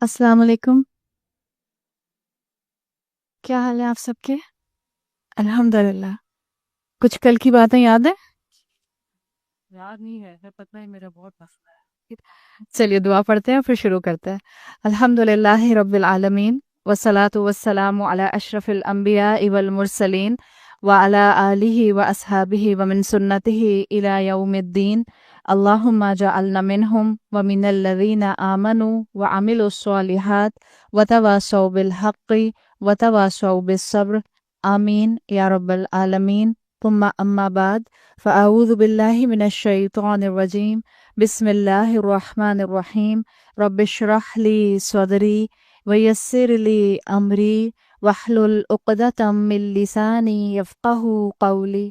السلام علیکم. کیا حال ہے آپ سب کے؟ الحمد للہ. کچھ کل کی باتیں یاد ہیں؟ یاد نہیں ہے پتہ ہے میرا بہت مسئلہ ہے. چلیے دعا پڑھتے ہیں پھر شروع کرتے ہیں. الحمد للہ رب العالمین والصلاة والسلام علی اشرف الانبیاء والمرسلین وعلی آلہ واصحابہ ومن سنتہ الی یوم الدین. اللہم اجعلنا منہم ومن الذین آمنوا وعملوا الصالحات وتواصوا بالحق وتواصوا بالصبر. آمین یا رب العالمین. ثم اما بعد فاعوذ باللہ من الشیطان الرجیم. بسم اللہ الرحمن الرحیم. رب اشرح لی صدری ویسر لی امری واحلل عقدۃ من لسانی یفقہوا قولی.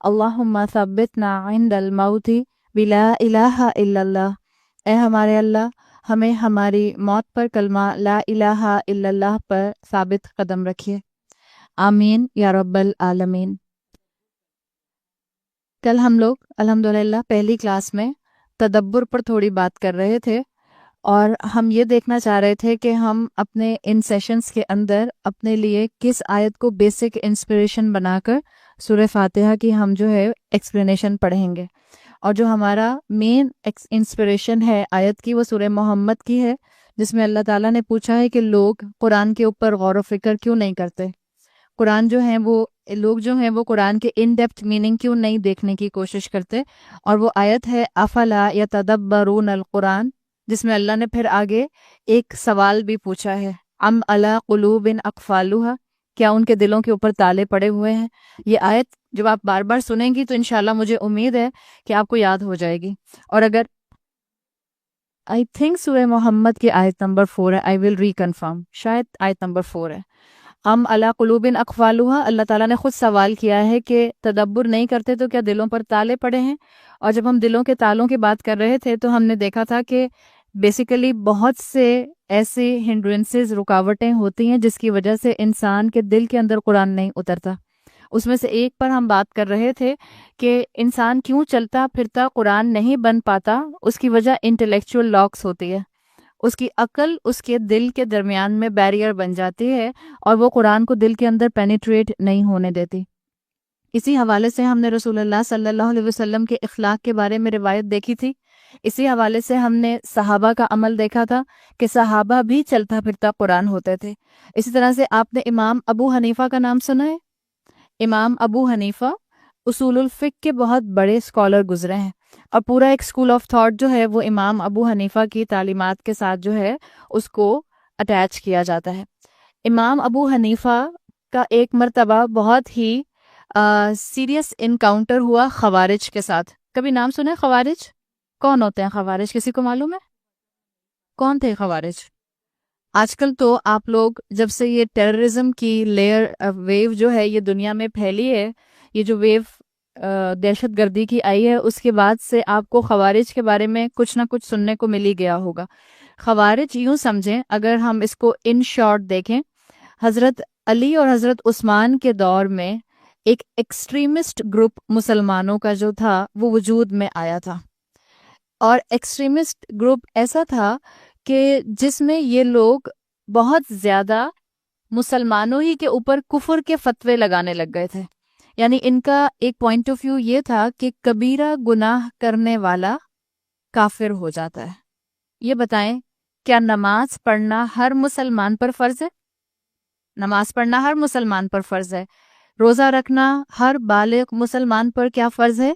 اللہم ثبتنا عند الموت بلا الہ الا اللہ. اے ہمارے اللہ ہمیں ہماری موت پر کلمہ لا الہ الا اللہ پر ثابت قدم رکھیے. آمین یا رب العالمین. کل ہم لوگ الحمدللہ پہلی کلاس میں تدبر پر تھوڑی بات کر رہے تھے اور ہم یہ دیکھنا چاہ رہے تھے کہ ہم اپنے ان سیشنز کے اندر اپنے لیے کس آیت کو بیسک انسپریشن بنا کر سورہ فاتحہ کی ہم جو ہے ایکسپلینیشن پڑھیں گے. اور جو ہمارا مین انسپریشن ہے آیت کی وہ سورہ محمد کی ہے، جس میں اللہ تعالیٰ نے پوچھا ہے کہ لوگ قرآن کے اوپر غور و فکر کیوں نہیں کرتے، قرآن جو ہیں وہ لوگ جو ہیں وہ قرآن کے ان ڈیپتھ میننگ کیوں نہیں دیکھنے کی کوشش کرتے. اور وہ آیت ہے افلا یتدبرون القرآن، جس میں اللہ نے پھر آگے ایک سوال بھی پوچھا ہے، ام علی قلوب اقفالها، کیا ان کے دلوں کے اوپر تالے پڑے ہوئے ہیں. یہ آیت جب آپ بار بار سنیں گی تو انشاءاللہ مجھے امید ہے کہ آپ کو یاد ہو جائے گی. اور اگر آئی تھنک سورہ محمد کی آیت نمبر 4 ہے، آئی ول ریکنفرم، شاید آیت نمبر 4 ہے. ام علی قلوب اقفالها، اللہ تعالیٰ نے خود سوال کیا ہے کہ تدبر نہیں کرتے تو کیا دلوں پر تالے پڑے ہیں. اور جب ہم دلوں کے تالوں کی بات کر رہے تھے تو ہم نے دیکھا تھا کہ بیسیکلی بہت سے ایسے ہنڈرنسز، رکاوٹیں ہوتی ہیں جس کی وجہ سے انسان کے دل کے اندر قرآن نہیں اترتا. اس میں سے ایک پر ہم بات کر رہے تھے کہ انسان کیوں چلتا پھرتا قرآن نہیں بن پاتا. اس کی وجہ انٹلیکچول لاکس ہوتی ہے، اس کی عقل اس کے دل کے درمیان میں بیریئر بن جاتی ہے اور وہ قرآن کو دل کے اندر پینیٹریٹ نہیں ہونے دیتی. اسی حوالے سے ہم نے رسول اللہ صلی اللہ علیہ وسلم کے اخلاق کے بارے میں روایت دیکھی تھی. اسی حوالے سے ہم نے صحابہ کا عمل دیکھا تھا کہ صحابہ بھی چلتا پھرتا قرآن ہوتے تھے. اسی طرح سے آپ نے امام ابو حنیفہ کا نام سنا ہے. امام ابو حنیفہ اصول الفقہ کے بہت بڑے اسکالر گزرے ہیں اور پورا ایک اسکول آف تھاٹ جو ہے وہ امام ابو حنیفہ کی تعلیمات کے ساتھ جو ہے اس کو اٹیچ کیا جاتا ہے. امام ابو حنیفہ کا ایک مرتبہ بہت ہی سیریس انکاؤنٹر ہوا خوارج کے ساتھ. کبھی نام سنا ہے خوارج؟ کون ہوتے ہیں خوارج؟ کسی کو معلوم ہے کون تھے خوارج؟ آج کل تو آپ لوگ جب سے یہ ٹیررزم کی ویو جو ہے یہ دنیا میں پھیلی ہے، یہ جو ویو دہشت گردی کی آئی ہے، اس کے بعد سے آپ کو خوارج کے بارے میں کچھ نہ کچھ سننے کو مل ہی گیا ہوگا. خوارج یوں سمجھیں، اگر ہم اس کو ان شارٹ دیکھیں، حضرت علی اور حضرت عثمان کے دور میں ایک ایکسٹریمسٹ گروپ مسلمانوں کا جو تھا وہ وجود میں آیا تھا. اور ایکسٹریمسٹ گروپ ایسا تھا کہ جس میں یہ لوگ بہت زیادہ مسلمانوں ہی کے اوپر کفر کے فتوے لگانے لگ گئے تھے. یعنی ان کا ایک پوائنٹ آف ویو یہ تھا کہ کبیرہ گناہ کرنے والا کافر ہو جاتا ہے. یہ بتائیں کیا نماز پڑھنا ہر مسلمان پر فرض ہے؟ نماز پڑھنا ہر مسلمان پر فرض ہے. روزہ رکھنا ہر بالغ مسلمان پر کیا فرض ہے؟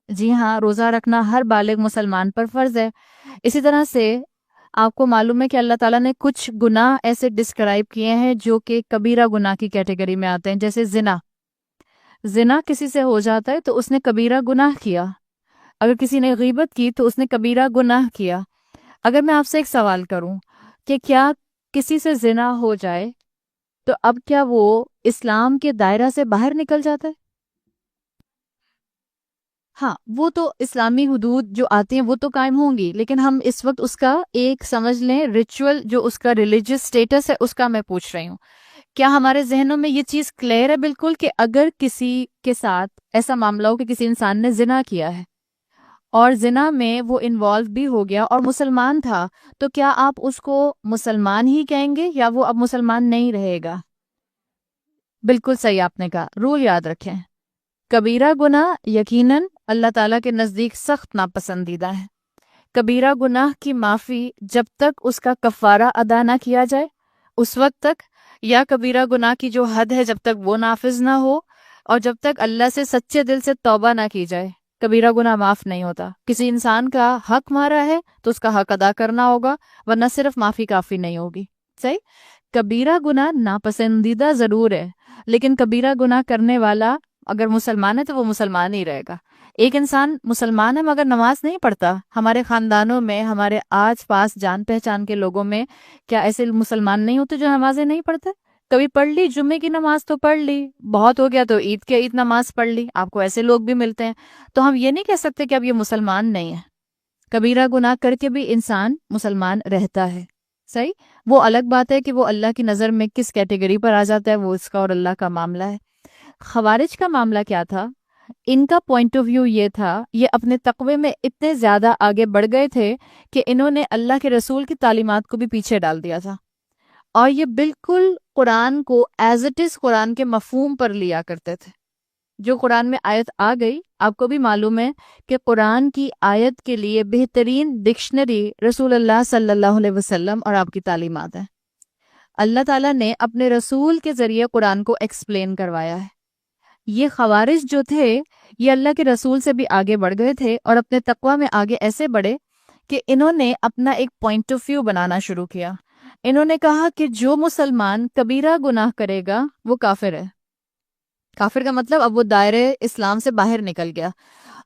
جی ہاں، روزہ رکھنا ہر بالغ مسلمان پر فرض ہے. اسی طرح سے آپ کو معلوم ہے کہ اللہ تعالیٰ نے کچھ گناہ ایسے ڈسکرائب کیے ہیں جو کہ کبیرہ گناہ کی کیٹیگری میں آتے ہیں، جیسے زنا کسی سے ہو جاتا ہے تو اس نے کبیرہ گناہ کیا. اگر کسی نے غیبت کی تو اس نے کبیرہ گناہ کیا. اگر میں آپ سے ایک سوال کروں کہ کیا کسی سے زنا ہو جائے تو اب کیا وہ اسلام کے دائرہ سے باہر نکل جاتا ہے؟ ہاں، وہ تو اسلامی حدود جو آتی ہیں وہ تو قائم ہوں گی، لیکن ہم اس وقت اس کا ایک سمجھ لیں ریچول جو اس کا ریلیجس سٹیٹس ہے اس کا میں پوچھ رہی ہوں. کیا ہمارے ذہنوں میں یہ چیز کلیئر ہے بالکل کہ اگر کسی کے ساتھ ایسا معاملہ ہو کہ کسی انسان نے زنا کیا ہے اور زنا میں وہ انوالو بھی ہو گیا اور مسلمان تھا، تو کیا آپ اس کو مسلمان ہی کہیں گے یا وہ اب مسلمان نہیں رہے گا؟ بالکل صحیح آپ نے کہا. رول یاد رکھیں، کبیرہ گناہ یقیناً اللہ تعالیٰ کے نزدیک سخت ناپسندیدہ ہے. کبیرہ گناہ کی معافی جب تک اس کا کفارہ ادا نہ کیا جائے اس وقت تک، یا کبیرہ گناہ کی جو حد ہے جب تک وہ نافذ نہ ہو اور جب تک اللہ سے سچے دل سے توبہ نہ کی جائے، کبیرہ گناہ معاف نہیں ہوتا. کسی انسان کا حق مارا ہے تو اس کا حق ادا کرنا ہوگا، ورنہ صرف معافی کافی نہیں ہوگی. صحیح؟ کبیرہ گناہ ناپسندیدہ ضرور ہے، لیکن کبیرہ گناہ کرنے والا اگر مسلمان ہے تو وہ مسلمان ہی رہے گا. ایک انسان مسلمان ہے مگر نماز نہیں پڑھتا. ہمارے خاندانوں میں، ہمارے آس پاس جان پہچان کے لوگوں میں کیا ایسے مسلمان نہیں ہوتے جو نمازیں نہیں پڑھتے؟ کبھی پڑھ لی جمعے کی نماز تو پڑھ لی، بہت ہو گیا تو عید کے عید نماز پڑھ لی. آپ کو ایسے لوگ بھی ملتے ہیں. تو ہم یہ نہیں کہہ سکتے کہ اب یہ مسلمان نہیں ہے. کبیرہ گناہ کر کے بھی انسان مسلمان رہتا ہے. صحیح؟ وہ الگ بات ہے کہ وہ اللہ کی نظر میں کس کیٹیگری پر آ جاتا ہے، وہ اس کا اور اللہ کا معاملہ ہے. خوارج کا معاملہ کیا تھا؟ ان کا پوائنٹ آف ویو یہ تھا، یہ اپنے تقوی میں اتنے زیادہ آگے بڑھ گئے تھے کہ انہوں نے اللہ کے رسول کی تعلیمات کو بھی پیچھے ڈال دیا تھا، اور یہ بالکل قرآن کو ایز اٹ از قرآن کے مفہوم پر لیا کرتے تھے. جو قرآن میں آیت آ گئی، آپ کو بھی معلوم ہے کہ قرآن کی آیت کے لیے بہترین ڈکشنری رسول اللہ صلی اللہ علیہ وسلم اور آپ کی تعلیمات ہیں. اللہ تعالیٰ نے اپنے رسول کے ذریعے قرآن کو ایکسپلین کروایا ہے. یہ خوارج جو تھے یہ اللہ کے رسول سے بھی آگے بڑھ گئے تھے اور اپنے تقوی میں آگے ایسے بڑھے کہ انہوں نے اپنا ایک پوائنٹ آف ویو بنانا شروع کیا. انہوں نے کہا کہ جو مسلمان کبیرہ گناہ کرے گا وہ کافر ہے. کافر کا مطلب اب وہ دائرہ اسلام سے باہر نکل گیا،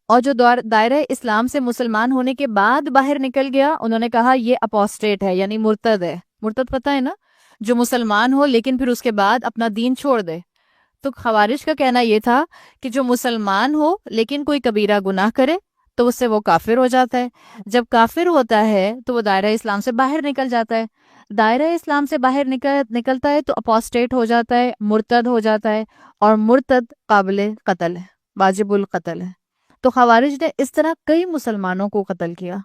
اور جو دائرہ اسلام سے مسلمان ہونے کے بعد باہر نکل گیا انہوں نے کہا یہ اپوسٹیٹ ہے، یعنی مرتد ہے. مرتد پتہ ہے نا، جو مسلمان ہو لیکن پھر اس کے بعد اپنا دین چھوڑ دے. تو خوارج کا کہنا یہ تھا کہ جو مسلمان ہو لیکن کوئی کبیرہ گناہ کرے تو اس سے وہ کافر ہو جاتا ہے. جب کافر ہوتا ہے تو وہ دائرہ اسلام سے باہر نکل جاتا ہے. دائرہ اسلام سے باہر نکلتا ہے تو اپوسٹیٹ ہو جاتا ہے، مرتد ہو جاتا ہے، اور مرتد قابل قتل ہے، واجب القتل ہے. تو خوارج نے اس طرح کئی مسلمانوں کو قتل کیا،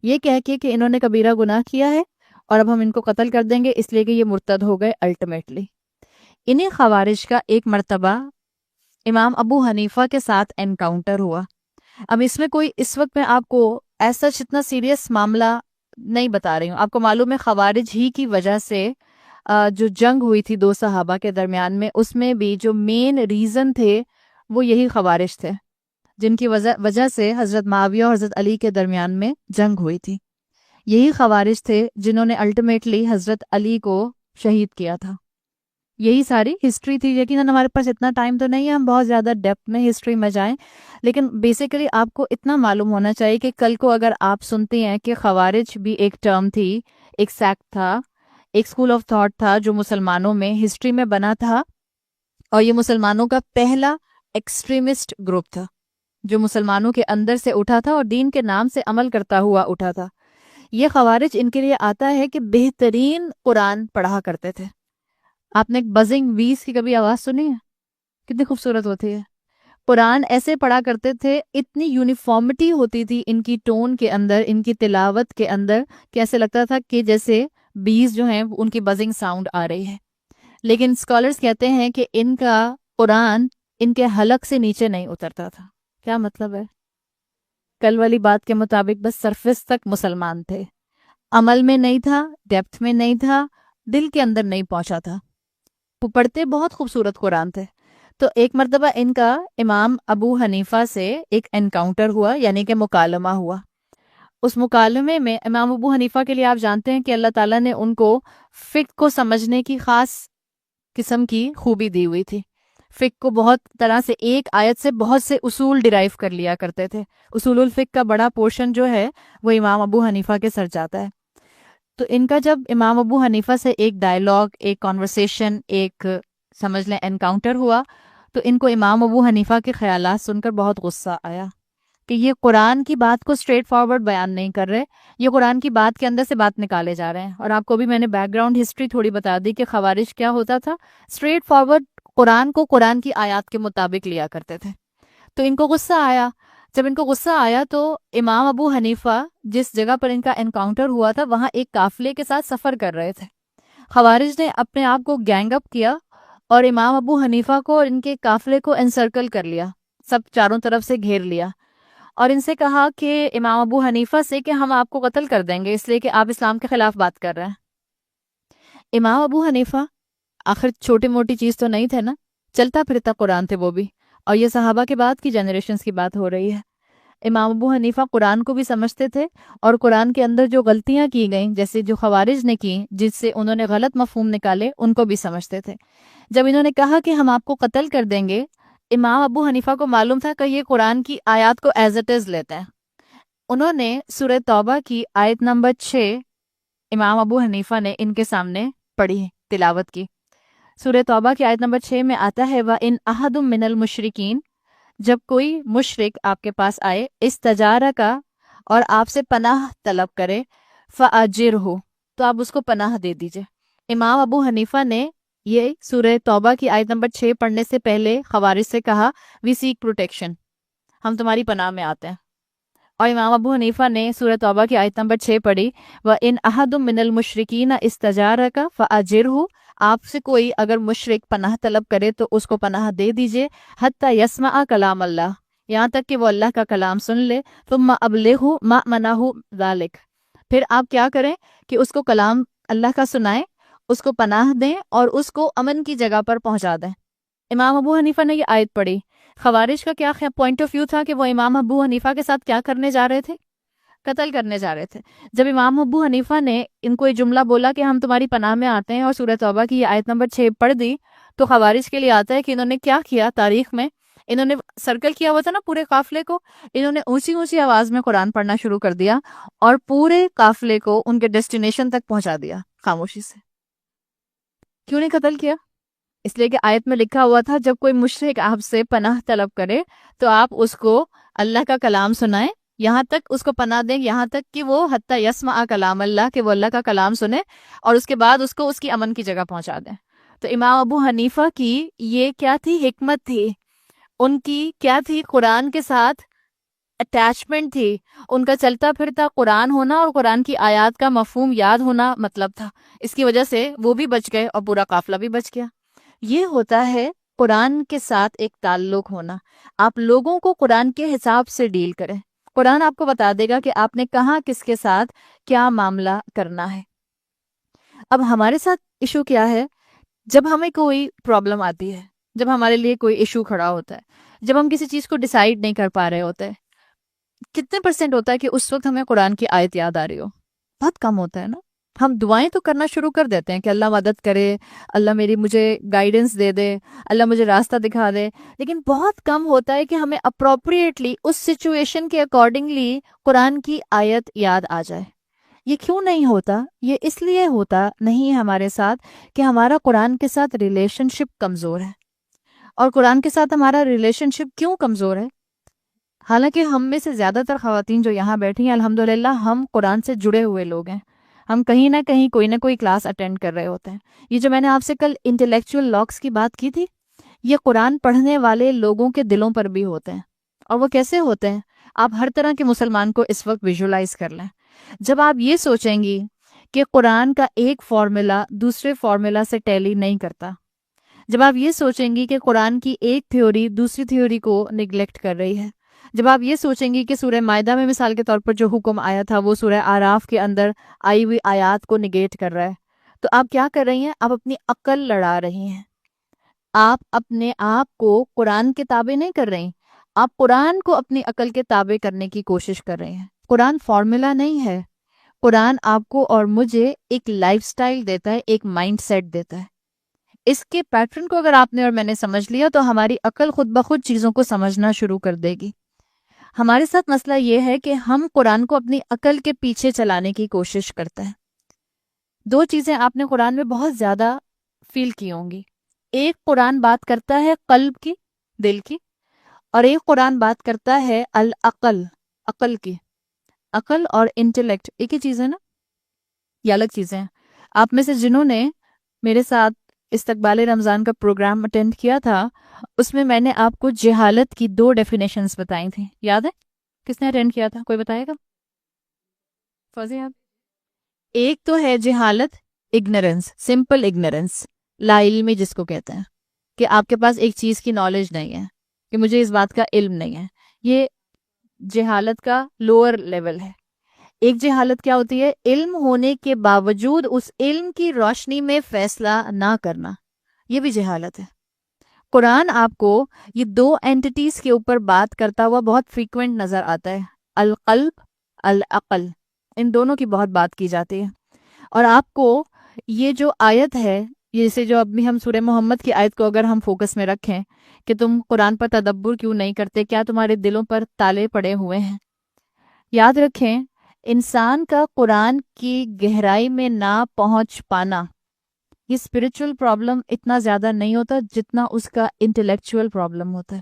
یہ کہہ کے کہ انہوں نے کبیرہ گناہ کیا ہے اور اب ہم ان کو قتل کر دیں گے اس لیے کہ یہ مرتد ہو گئے الٹیمیٹلی. انہیں خوارج کا ایک مرتبہ امام ابو حنیفہ کے ساتھ انکاؤنٹر ہوا. اب اس میں کوئی اس وقت میں آپ کو ایسا اتنا سیریس معاملہ نہیں بتا رہی ہوں. آپ کو معلوم ہے خوارج ہی کی وجہ سے جو جنگ ہوئی تھی دو صحابہ کے درمیان میں، اس میں بھی جو مین ریزن تھے وہ یہی خوارج تھے، جن کی وجہ سے حضرت معاویہ اور حضرت علی کے درمیان میں جنگ ہوئی تھی. یہی خوارج تھے جنہوں نے الٹیمیٹلی حضرت علی کو شہید کیا تھا. یہی ساری ہسٹری تھی. یقیناً ہمارے پاس اتنا ٹائم تو نہیں ہے ہم بہت زیادہ ڈیپتھ میں ہسٹری میں جائیں، لیکن بیسیکلی آپ کو اتنا معلوم ہونا چاہیے کہ کل کو اگر آپ سنتے ہیں کہ خوارج بھی ایک ٹرم تھی، ایک سیکٹ تھا، ایک اسکول آف تھاٹ تھا جو مسلمانوں میں ہسٹری میں بنا تھا، اور یہ مسلمانوں کا پہلا ایکسٹریمسٹ گروپ تھا جو مسلمانوں کے اندر سے اٹھا تھا اور دین کے نام سے عمل کرتا ہوا اٹھا تھا. یہ خوارج ان کے لیے آتا ہے کہ بہترین قرآن پڑھا کرتے تھے. آپ نے بزنگ ویز کی کبھی آواز سنی ہے؟ کتنی خوبصورت ہوتی ہے. قرآن ایسے پڑھا کرتے تھے، اتنی یونیفارمٹی ہوتی تھی ان کی ٹون کے اندر، ان کی تلاوت کے اندر، کہ ایسے لگتا تھا کہ جیسے بیز جو ہیں ان کی بزنگ ساؤنڈ آ رہی ہے. لیکن سکالرز کہتے ہیں کہ ان کا قرآن ان کے حلق سے نیچے نہیں اترتا تھا. کیا مطلب ہے؟ کل والی بات کے مطابق بس سرفس تک مسلمان تھے، عمل میں نہیں تھا، ڈیپتھ میں نہیں تھا، دل کے اندر نہیں پہنچا تھا. پڑھتے بہت خوبصورت قرآن تھے. تو ایک مرتبہ ان کا امام ابو حنیفہ سے ایک انکاؤنٹر ہوا، یعنی کہ مکالمہ ہوا. اس مکالمے میں امام ابو حنیفہ کے لیے آپ جانتے ہیں کہ اللہ تعالیٰ نے ان کو فقہ کو سمجھنے کی خاص قسم کی خوبی دی ہوئی تھی. فقہ کو بہت طرح سے ایک آیت سے بہت سے اصول ڈیرائیو کر لیا کرتے تھے. اصول الفقہ کا بڑا پورشن جو ہے وہ امام ابو حنیفہ کے سر جاتا ہے. تو ان کا جب امام ابو حنیفہ سے ایک ڈائلاگ، ایک کانورسیشن، ایک سمجھ لیں انکاؤنٹر ہوا، تو ان کو امام ابو حنیفہ کے خیالات سن کر بہت غصہ آیا کہ یہ قرآن کی بات کو اسٹریٹ فارورڈ بیان نہیں کر رہے، یہ قرآن کی بات کے اندر سے بات نکالے جا رہے ہیں. اور آپ کو بھی میں نے بیک گراؤنڈ ہسٹری تھوڑی بتا دی کہ خوارج کیا ہوتا تھا، اسٹریٹ فارورڈ قرآن کو قرآن کی آیات کے مطابق لیا کرتے تھے. تو ان کو غصہ آیا. جب ان کو غصہ آیا تو امام ابو حنیفہ جس جگہ پر ان کا انکاؤنٹر ہوا تھا وہاں ایک قافلے کے ساتھ سفر کر رہے تھے. خوارج نے اپنے آپ کو گینگ اپ کیا اور امام ابو حنیفہ کو اور ان کے قافلے کو انسرکل کر لیا، سب چاروں طرف سے گھیر لیا اور ان سے کہا کہ امام ابو حنیفہ سے کہ ہم آپ کو قتل کر دیں گے اس لیے کہ آپ اسلام کے خلاف بات کر رہے ہیں. امام ابو حنیفہ آخر چھوٹی موٹی چیز تو نہیں تھے نا، چلتا پھرتا قرآن تھے وہ بھی، اور یہ صحابہ کے بعد کی جنریشنز کی بات ہو رہی ہے. امام ابو حنیفہ قرآن کو بھی سمجھتے تھے اور قرآن کے اندر جو غلطیاں کی گئیں جیسے جو خوارج نے کی جس سے انہوں نے غلط مفہوم نکالے ان کو بھی سمجھتے تھے. جب انہوں نے کہا کہ ہم آپ کو قتل کر دیں گے، امام ابو حنیفہ کو معلوم تھا کہ یہ قرآن کی آیات کو ایز اٹ از لیتے ہیں. انہوں نے سورہ توبہ کی آیت نمبر 6 امام ابو حنیفہ نے ان کے سامنے پڑھی، تلاوت کی. سورہ توبہ کی آیت نمبر 6 میں آتا ہے وَإِنْ أَحَدٌ مِّنَ الْمُشْرِكِينَ، جب کوئی مشرک آپ کے پاس آئے استجارہ کا اور آپ سے پناہ طلب کرے فَأَجِرْهُ، تو آپ اس کو پناہ دے دیجئے. امام ابو حنیفہ نے یہ سورہ توبہ کی آیت نمبر 6 پڑھنے سے پہلے خوارج سے کہا وی سیک پروٹیکشن، ہم تمہاری پناہ میں آتے ہیں. اور امام ابو حنیفہ نے سورہ توبہ کی آیت نمبر 6 پڑھی وَإِنْ أَحَدٌ مِّنَ الْمُشْرِكِينَ اسْتَجَارَكَ فَأَجِرْهُ، آپ سے کوئی اگر مشرک پناہ طلب کرے تو اس کو پناہ دے دیجئے حتی یسمع کلام اللہ، یہاں تک کہ وہ اللہ کا کلام سن لے. ثم ابلغہ مأمنہ ذلک، پھر آپ کیا کریں کہ اس کو کلام اللہ کا سنائیں، اس کو پناہ دیں اور اس کو امن کی جگہ پر پہنچا دیں. امام ابو حنیفہ نے یہ آیت پڑھی. خوارج کا کیا پوائنٹ آف ویو تھا کہ وہ امام ابو حنیفہ کے ساتھ کیا کرنے جا رہے تھے؟ قتل کرنے جا رہے تھے. جب امام ابو حنیفہ نے ان کو یہ جملہ بولا کہ ہم تمہاری پناہ میں آتے ہیں اور سورہ توبہ کی یہ آیت نمبر 6 پڑھ دی تو خوارج کے لیے آتا ہے کہ انہوں نے کیا کیا تاریخ میں، انہوں نے سرکل کیا ہوا تھا نا پورے قافلے کو، انہوں نے اونچی اونچی آواز میں قرآن پڑھنا شروع کر دیا اور پورے قافلے کو ان کے ڈیسٹینیشن تک پہنچا دیا خاموشی سے. کیوں نہیں قتل کیا؟ اس لیے کہ آیت میں لکھا ہوا تھا جب کوئی مشرک آپ سے پناہ طلب کرے تو آپ اس کو اللہ کا کلام سنائیں، یہاں تک اس کو پناہ دیں یہاں تک کہ وہ حتی یسمع کلام اللہ، کہ وہ اللہ کا کلام سنے اور اس کے بعد اس کو اس کی امن کی جگہ پہنچا دیں. تو امام ابو حنیفہ کی یہ کیا تھی؟ حکمت تھی. ان کی کیا تھی؟ قرآن کے ساتھ اٹیچمنٹ تھی. ان کا چلتا پھرتا قرآن ہونا اور قرآن کی آیات کا مفہوم یاد ہونا مطلب تھا. اس کی وجہ سے وہ بھی بچ گئے اور پورا قافلہ بھی بچ گیا. یہ ہوتا ہے قرآن کے ساتھ ایک تعلق ہونا. آپ لوگوں کو قرآن کے حساب سے ڈیل کریں. قرآن آپ کو بتا دے گا کہ آپ نے کہاں کس کے ساتھ کیا معاملہ کرنا ہے. اب ہمارے ساتھ ایشو کیا ہے؟ جب ہمیں کوئی پرابلم آتی ہے، جب ہمارے لیے کوئی ایشو کھڑا ہوتا ہے، جب ہم کسی چیز کو ڈیسائیڈ نہیں کر پا رہے ہوتے، کتنے پرسنٹ ہوتا ہے کہ اس وقت ہمیں قرآن کی آیت یاد آ رہی ہو؟ بہت کم ہوتا ہے نا. ہم دعائیں تو کرنا شروع کر دیتے ہیں کہ اللہ مدد کرے، اللہ مجھے گائیڈنس دے دے، اللہ مجھے راستہ دکھا دے، لیکن بہت کم ہوتا ہے کہ ہمیں اپروپریٹلی اس سچویشن کے اکارڈنگلی قرآن کی آیت یاد آ جائے. یہ کیوں نہیں ہوتا؟ یہ اس لیے ہوتا نہیں ہمارے ساتھ کہ ہمارا قرآن کے ساتھ ریلیشن شپ کمزور ہے. اور قرآن کے ساتھ ہمارا ریلیشن شپ کیوں کمزور ہے؟ حالانکہ ہم میں سے زیادہ تر خواتین جو یہاں بیٹھی ہیں الحمدللہ ہم قرآن سے جڑے ہوئے لوگ ہیں. ہم کہیں نہ کہیں کوئی نہ کوئی کلاس اٹینڈ کر رہے ہوتے ہیں. یہ جو میں نے آپ سے کل انٹلیکچوئل لاکس کی بات کی تھی، یہ قرآن پڑھنے والے لوگوں کے دلوں پر بھی ہوتے ہیں. اور وہ کیسے ہوتے ہیں؟ آپ ہر طرح کے مسلمان کو اس وقت ویژولائز کر لیں. جب آپ یہ سوچیں گی کہ قرآن کا ایک فارمولا دوسرے فارمولا سے ٹیلی نہیں کرتا، جب آپ یہ سوچیں گی کہ قرآن کی ایک تھیوری دوسری تھیوری کو نگلیکٹ کر رہی ہے، جب آپ یہ سوچیں گی کہ سورہ مائدہ میں مثال کے طور پر جو حکم آیا تھا وہ سورہ اعراف کے اندر آئی ہوئی آیات کو نگیٹ کر رہا ہے، تو آپ کیا کر رہی ہیں؟ آپ اپنی عقل لڑا رہی ہیں. آپ اپنے آپ کو قرآن کے تابع نہیں کر رہی، آپ قرآن کو اپنی عقل کے تابع کرنے کی کوشش کر رہی ہیں. قرآن فارمولا نہیں ہے. قرآن آپ کو اور مجھے ایک لائف سٹائل دیتا ہے، ایک مائنڈ سیٹ دیتا ہے. اس کے پیٹرن کو اگر آپ نے اور میں نے سمجھ لیا تو ہماری عقل خود بخود چیزوں کو سمجھنا شروع کر دے گی. ہمارے ساتھ مسئلہ یہ ہے کہ ہم قرآن کو اپنی عقل کے پیچھے چلانے کی کوشش کرتے ہیں. دو چیزیں آپ نے قرآن میں بہت زیادہ فیل کی ہوں گی. ایک قرآن بات کرتا ہے قلب کی، دل کی، اور ایک قرآن بات کرتا ہے العقل، عقل کی. عقل اور انٹلیکٹ ایک ہی چیز ہے نا؟ یہ الگ چیزیں ہیں. آپ میں سے جنہوں نے میرے ساتھ استقبال رمضان کا پروگرام اٹینڈ کیا تھا اس میں میں نے آپ کو جہالت کی 2 ڈیفینیشنز بتائی تھیں، یاد ہے؟ کس نے اٹینڈ کیا تھا؟ کوئی بتائے گا؟ فوزی آپ؟ ایک تو ہے جہالت، اگنورنس، سمپل اگنورنس، لا علمی جس کو کہتے ہیں، کہ آپ کے پاس ایک چیز کی نالج نہیں ہے، کہ مجھے اس بات کا علم نہیں ہے، یہ جہالت کا لوور لیول ہے۔ ایک جہالت کیا ہوتی ہے؟ علم ہونے کے باوجود اس علم کی روشنی میں فیصلہ نہ کرنا، یہ بھی جہالت ہے۔ قرآن آپ کو یہ 2 اینٹیز کے اوپر بات کرتا ہوا بہت فریکوینٹ نظر آتا ہے، القلب، العقل، ان دونوں کی بہت بات کی جاتی ہے۔ اور آپ کو یہ جو آیت ہے، جیسے جو ابھی ہم سورہ محمد کی آیت کو اگر ہم فوکس میں رکھیں کہ تم قرآن پر تدبر کیوں نہیں کرتے، کیا تمہارے دلوں پر تالے پڑے ہوئے ہیں؟ یاد رکھیں، انسان کا قرآن کی گہرائی میں نہ پہنچ پانا، یہ اسپرچل پرابلم اتنا زیادہ نہیں ہوتا جتنا اس کا انٹلیکچوئل پرابلم ہوتا ہے۔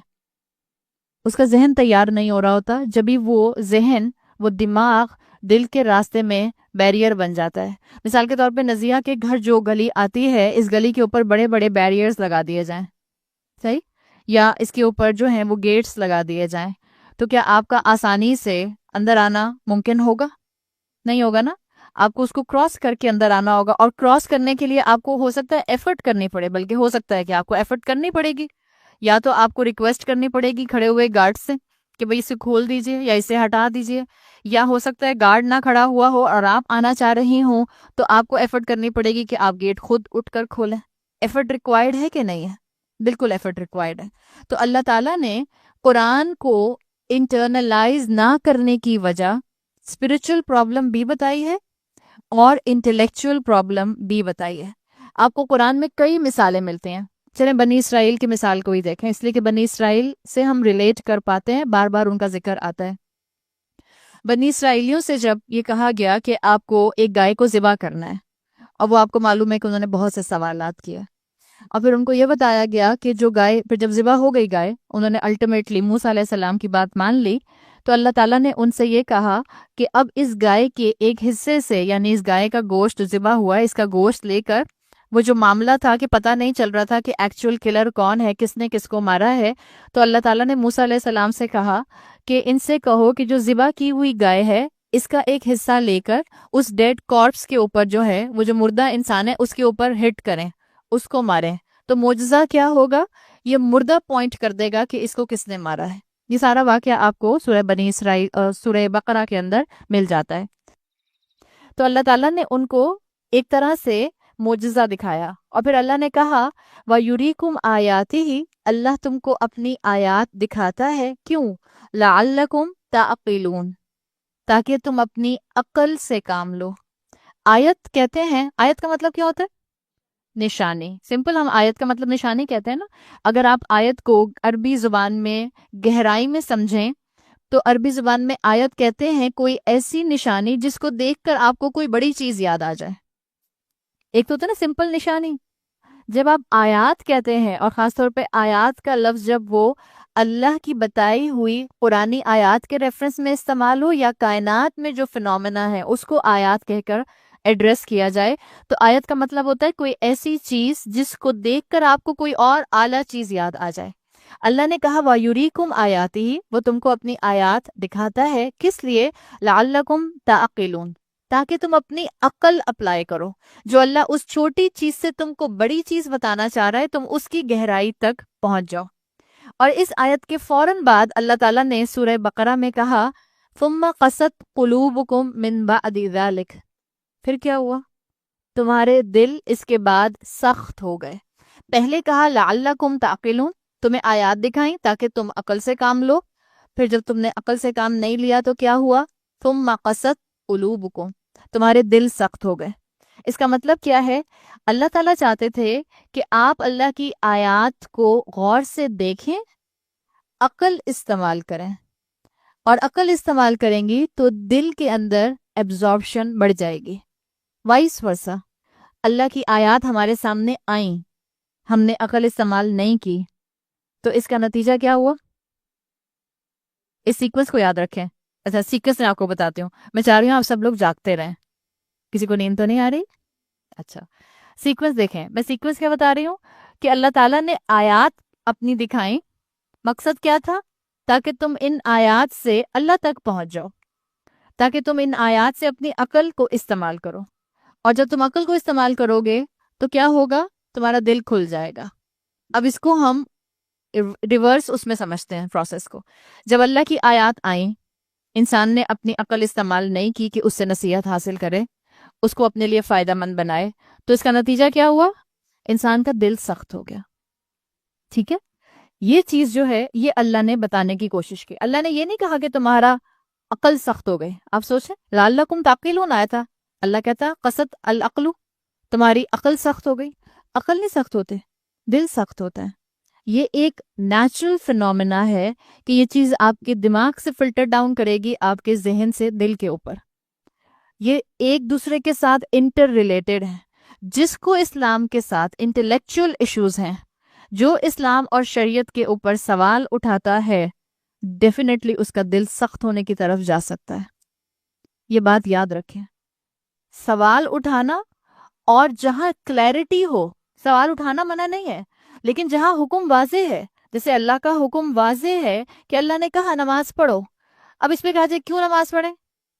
اس کا ذہن تیار نہیں ہو رہا ہوتا، جبھی وہ ذہن، وہ دماغ دل کے راستے میں بیریئر بن جاتا ہے۔ مثال کے طور پہ نزیہ کے گھر جو گلی آتی ہے، اس گلی کے اوپر بڑے بڑے بیریئرز لگا دیے جائیں، صحیح، یا اس کے اوپر جو ہیں وہ گیٹس لگا دیے جائیں، تو کیا آپ کا آسانی سے اندر آنا ممکن ہوگا؟ نہیں ہوگا نا۔ آپ کو اس کو کراس کر کے اندر آنا ہوگا، اور کراس کرنے کے لیے آپ کو ہو سکتا ہے ایفرٹ کرنی پڑے، بلکہ ہو سکتا ہے کہ آپ کو ایفرٹ کرنی پڑے گی، یا تو آپ کو ریکویسٹ کرنی پڑے گی کھڑے ہوئے گارڈ سے کہ بھئی اسے کھول دیجئے یا اسے ہٹا دیجئے، یا ہو سکتا ہے گارڈ نہ کھڑا ہوا ہو اور آپ آنا چاہ رہی ہوں تو آپ کو ایفرٹ کرنی پڑے گی کہ آپ گیٹ خود اٹھ کر کھولیں۔ ایفرٹ ریکوائرڈ ہے کہ نہیں ہے؟ بالکل ایفرٹ ریکوائرڈ ہے۔ تو اللہ تعالیٰ نے قرآن کو انٹرنلائز نہ کرنے کی وجہ اسپرچل پرابلم بھی بتائی ہے اور انٹلیکچوئل پرابلم بھی بتائی ہے۔ آپ کو قرآن میں کئی مثالیں ملتے ہیں۔ چلیں بنی اسرائیل کی مثال کو ہی دیکھیں، اس لیے کہ بنی اسرائیل سے ہم ریلیٹ کر پاتے ہیں، بار بار ان کا ذکر آتا ہے۔ بنی اسرائیلیوں سے جب یہ کہا گیا کہ آپ کو ایک گائے کو ذبح کرنا ہے، اور وہ آپ کو معلوم ہے کہ انہوں نے بہت سے سوالات کیے، اور پھر ان کو یہ بتایا گیا کہ جو گائے، پھر جب ذبح ہو گئی گائے، انہوں نے الٹیمیٹلی موسیٰ علیہ السلام کی بات مان لی، تو اللہ تعالیٰ نے ان سے یہ کہا کہ اب اس گائے کے ایک حصے سے، یعنی اس گائے کا گوشت جو ذبح ہوا ہے، اس کا گوشت لے کر، وہ جو معاملہ تھا کہ پتہ نہیں چل رہا تھا کہ ایکچوئل کلر کون ہے، کس نے کس کو مارا ہے، تو اللہ تعالیٰ نے موسیٰ علیہ السلام سے کہا کہ ان سے کہو کہ جو ذبح کی ہوئی گائے ہے، اس کا ایک حصہ لے کر اس ڈیڈ کارپس کے اوپر، جو ہے وہ جو مردہ انسان ہے، اس کے اوپر ہٹ کریں، اس کو ماریں۔ تو معجزہ کیا ہوگا؟ یہ مردہ پوائنٹ کر دے گا کہ اس کو کس نے مارا ہے۔ یہ سارا واقعہ آپ کو سورہ بنی اسرائیل، سورہ بقرہ کے اندر مل جاتا ہے۔ تو اللہ تعالیٰ نے ان کو ایک طرح سے معجزہ دکھایا، اور پھر اللہ نے کہا وَيُرِيكُمْ آيَاتِهِ، اللہ تم کو اپنی آیات دکھاتا ہے، کیوں؟ لَعَلَّكُمْ تَعْقِلُونَ، تاکہ تم اپنی عقل سے کام لو۔ آیت کہتے ہیں، آیت کا مطلب کیا ہوتا ہے؟ نشانی۔ سمپل ہم آیت کا مطلب نشانی کہتے ہیں نا۔ اگر آپ آیت کو عربی زبان میں گہرائی میں سمجھیں تو عربی زبان میں آیت کہتے ہیں کوئی ایسی نشانی جس کو دیکھ کر آپ کو کوئی بڑی چیز یاد آ جائے۔ ایک تو ہوتا ہے نا سمپل نشانی، جب آپ آیات کہتے ہیں، اور خاص طور پہ آیات کا لفظ جب وہ اللہ کی بتائی ہوئی قرآنی آیات کے ریفرنس میں استعمال ہو، یا کائنات میں جو فنومنا ہے اس کو آیات کہہ کر ایڈریس کیا جائے، تو آیت کا مطلب ہوتا ہے کوئی ایسی چیز جس کو دیکھ کر آپ کو کوئی اور اعلیٰ چیز یاد آ جائے۔ اللہ نے کہا وَيُرِيكُمْ آیَاتِهِ، وہ تم کو اپنی آیات دکھاتا ہے، کس لیے؟ لَعَلَّكُمْ تَعْقِلُونَ، تاکہ تم اپنی عقل اپلائی کرو۔ جو اللہ اس چھوٹی چیز سے تم کو بڑی چیز بتانا چاہ رہا ہے، تم اس کی گہرائی تک پہنچ جاؤ۔ اور اس آیت کے فوراً بعد اللہ تعالیٰ نے سورہ بقرہ میں کہا ثُمَّ قَسَتْ قُلُوبُكُمْ مِنْ بَعْدِ ذَلِكَ، پھر کیا ہوا؟ تمہارے دل اس کے بعد سخت ہو گئے۔ پہلے کہا لَعَلَّكُمْ تَعْقِلُونَ، تمہیں آیات دکھائیں تاکہ تم عقل سے کام لو، پھر جب تم نے عقل سے کام نہیں لیا تو کیا ہوا؟ ثُمَّ قَسَتْ قُلُوبُكُمْ، تمہارے دل سخت ہو گئے۔ اس کا مطلب کیا ہے؟ اللہ تعالیٰ چاہتے تھے کہ آپ اللہ کی آیات کو غور سے دیکھیں، عقل استعمال کریں، اور عقل استعمال کریں گی تو دل کے اندر ایبزارپشن بڑھ جائے گی۔ وائس ورسا، اللہ کی آیات ہمارے سامنے آئیں، ہم نے عقل استعمال نہیں کی، تو اس کا نتیجہ کیا ہوا؟ اس سیکوینس کو یاد رکھیں۔ اچھا سیکوینس میں آپ کو بتاتی ہوں، میں چاہ رہی ہوں آپ سب لوگ جاگتے رہیں، کسی کو نیند تو نہیں آ رہی؟ اچھا سیکوینس دیکھیں، میں سیکوینس کیا بتا رہی ہوں کہ اللہ تعالیٰ نے آیات اپنی دکھائیں. مقصد کیا تھا؟ تاکہ تم ان آیات سے اللہ تک پہنچ جاؤ، تاکہ تم ان آیات سے اپنی عقل کو استعمال کرو. اور جب تم عقل کو استعمال کرو گے تو کیا ہوگا؟ تمہارا دل کھل جائے گا. اب اس کو ہم ریورس اس میں سمجھتے ہیں پروسیس کو. جب اللہ کی آیات آئیں، انسان نے اپنی عقل استعمال نہیں کی کہ اس سے نصیحت حاصل کرے، اس کو اپنے لیے فائدہ مند بنائے، تو اس کا نتیجہ کیا ہوا؟ انسان کا دل سخت ہو گیا. ٹھیک ہے، یہ چیز جو ہے یہ اللہ نے بتانے کی کوشش کی. اللہ نے یہ نہیں کہا کہ تمہارا عقل سخت ہو گئی. آپ سوچیں لعلکم تعقلون آیا تھا، اللہ کہتا قصد العقل، تمہاری عقل سخت ہو گئی. عقل نہیں سخت ہوتے، دل سخت ہوتا ہے. یہ ایک نیچرل فینومینا ہے کہ یہ چیز آپ کے دماغ سے فلٹر ڈاؤن کرے گی آپ کے ذہن سے دل کے اوپر. یہ ایک دوسرے کے ساتھ انٹر ریلیٹڈ ہیں. جس کو اسلام کے ساتھ انٹلیکچوئل ایشوز ہیں، جو اسلام اور شریعت کے اوپر سوال اٹھاتا ہے، ڈیفینیٹلی اس کا دل سخت ہونے کی طرف جا سکتا ہے. یہ بات یاد رکھیں. سوال اٹھانا، اور جہاں کلیئرٹی ہو، سوال اٹھانا منع نہیں ہے، لیکن جہاں حکم واضح ہے، جیسے اللہ کا حکم واضح ہے کہ اللہ نے کہا نماز پڑھو. اب اس پہ کہا جائے کیوں نماز پڑھیں،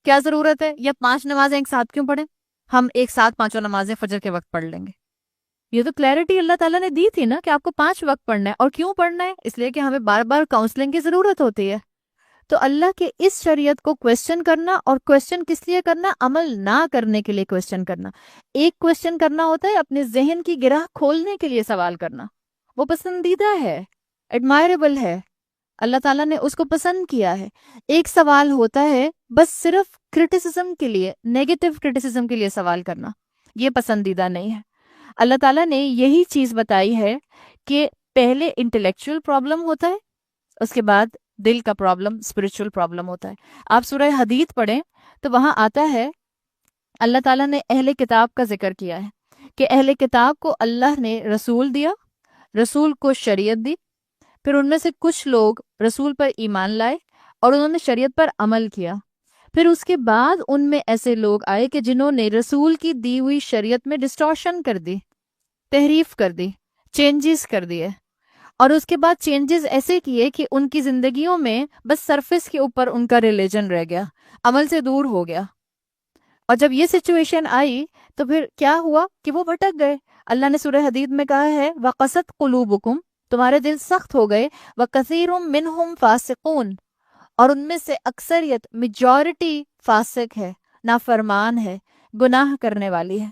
کیا ضرورت ہے، یا 5 نمازیں ایک ساتھ کیوں پڑھیں، ہم ایک ساتھ 5 نمازیں فجر کے وقت پڑھ لیں گے. یہ تو کلیئرٹی اللہ تعالیٰ نے دی تھی نا کہ آپ کو 5 وقت پڑھنا ہے. اور کیوں پڑھنا ہے؟ اس لیے کہ ہمیں بار بار کاؤنسلنگ کی ضرورت ہوتی ہے. تو اللہ کے اس شریعت کو کویسچن کرنا، اور کویسچن کس لیے کرنا؟ عمل نہ کرنے کے لیے کویسچن کرنا. ایک کویسچن کرنا ہوتا ہے اپنے ذہن کی گرہ کھولنے کے لیے سوال کرنا، وہ پسندیدہ ہے، ایڈمائربل ہے، اللہ تعالیٰ نے اس کو پسند کیا ہے. ایک سوال ہوتا ہے بس صرف کرٹیسزم کے لیے، نیگیٹو کرٹیسزم کے لیے سوال کرنا، یہ پسندیدہ نہیں ہے. اللہ تعالیٰ نے یہی چیز بتائی ہے کہ پہلے انٹلیکچوئل پرابلم ہوتا ہے، اس کے بعد دل کا پرابلم، اسپرچول پرابلم ہوتا ہے. آپ سورہ حدید پڑھیں تو وہاں آتا ہے اللہ تعالیٰ نے اہل کتاب کا ذکر کیا ہے کہ اہل کتاب کو اللہ نے رسول دیا، رسول کو شریعت دی، پھر ان میں سے کچھ لوگ رسول پر ایمان لائے اور انہوں نے شریعت پر عمل کیا. پھر اس کے بعد ان میں ایسے لوگ آئے کہ جنہوں نے رسول کی دی ہوئی شریعت میں ڈسٹورشن کر دی، تحریف کر دی، چینجز کر دیے، اور اس کے بعد چینجز ایسے کیے کہ ان کی زندگیوں میں بس سرفس کے اوپر ان کا ریلیجن رہ گیا، عمل سے دور ہو گیا. اور جب یہ سچویشن آئی تو پھر کیا ہوا کہ وہ بھٹک گئے. اللہ نے سورہ حدید میں کہا ہے وَقَسَتْ قُلُوبُكُمْ، تمہارے دل سخت ہو گئے، وَكَثِيرٌ مِّنْهُمْ فَاسِقُونَ، اور ان میں سے اکثریت، میجورٹی فاسق ہے، نافرمان ہے، گناہ کرنے والی ہے.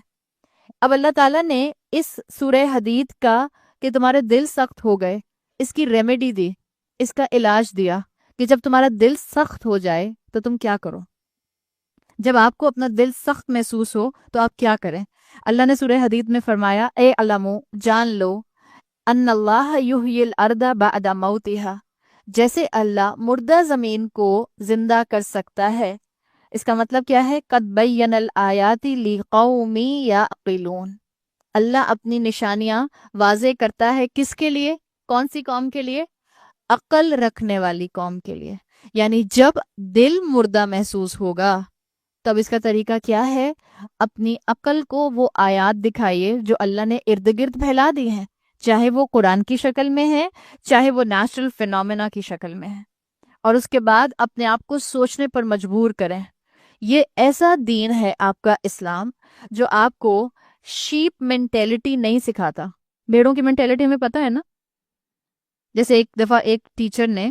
اب اللہ تعالیٰ نے اس سورہ حدید کا کہ تمہارے دل سخت ہو گئے، اس کی ریمیڈی دی، اس کا علاج دیا کہ جب تمہارا دل سخت ہو جائے تو تم کیا کرو. جب آپ کو اپنا دل سخت محسوس ہو تو آپ کیا کریں؟ اللہ نے سورہ حدید میں فرمایا اے علمو، جان لو، ان اللہ یحیی الارض بعد موتہا، جیسے اللہ مردہ زمین کو زندہ کر سکتا ہے. اس کا مطلب کیا ہے؟ قد بین الآیات لقوم یعقلون، اللہ اپنی نشانیاں واضح کرتا ہے کس کے لیے؟ کون سی قوم کے لیے؟ عقل رکھنے والی قوم کے لیے. یعنی جب دل مردہ محسوس ہوگا تب اس کا طریقہ کیا ہے؟ اپنی عقل کو وہ آیات دکھائیے جو اللہ نے ارد گرد پھیلا دی ہیں، چاہے وہ قرآن کی شکل میں ہے، چاہے وہ نیچرل فینومینا کی شکل میں ہے، اور اس کے بعد اپنے آپ کو سوچنے پر مجبور کریں. یہ ایسا دین ہے آپ کا اسلام جو آپ کو شیپ مینٹیلٹی نہیں سکھاتا. بھیڑوں کی مینٹیلٹی ہمیں پتہ ہے نا. جیسے ایک دفعہ ایک ٹیچر نے